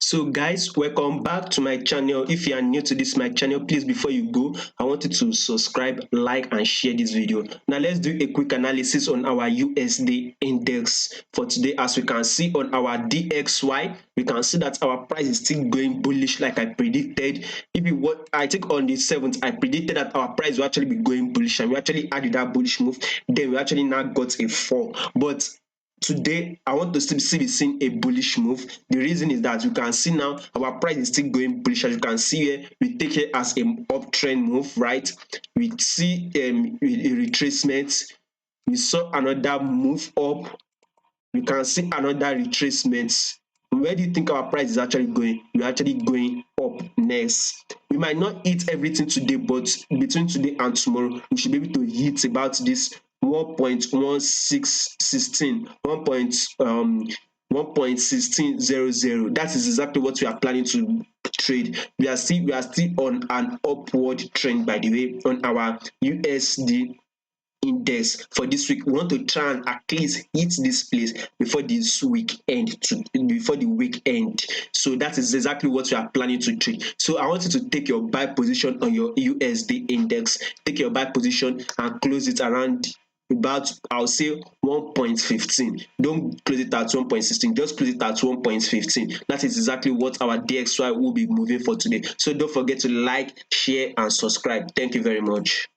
So guys, welcome back to my channel. If you are new to this my channel, please before you go, I want you to subscribe, like and share this video. Now let's do a quick analysis on our USD index for today. As we can see on our DXY, we can see that our price is still going bullish like I predicted. I think on the 7th, I predicted that our price will actually be going bullish, and we actually added that bullish move. Then we actually now got a fall. But today I want to still be seeing a bullish move. The reason is that you can see now our price is still going bullish. As you can see here, we take it as an uptrend move, right? We see a retracement. We saw another move up. You can see another retracement. Where do you think our price is actually going? We're actually going up next. We might not hit everything today, but between today and tomorrow, we should be able to hit about this 1.1616, 1.1600. That is exactly what we are planning to trade. We are still on an upward trend, by the way, on our USD index for this week. We want to try and at least hit this place before this before the week end. So that is exactly what we are planning to trade. So I want you to take your buy position on your USD index. Take your buy position and close it around about, I'll say 1.15. Don't close it at 1.16, just close it at 1.15. That is exactly what our DXY will be moving for today. So don't forget to like, share and subscribe. Thank you very much.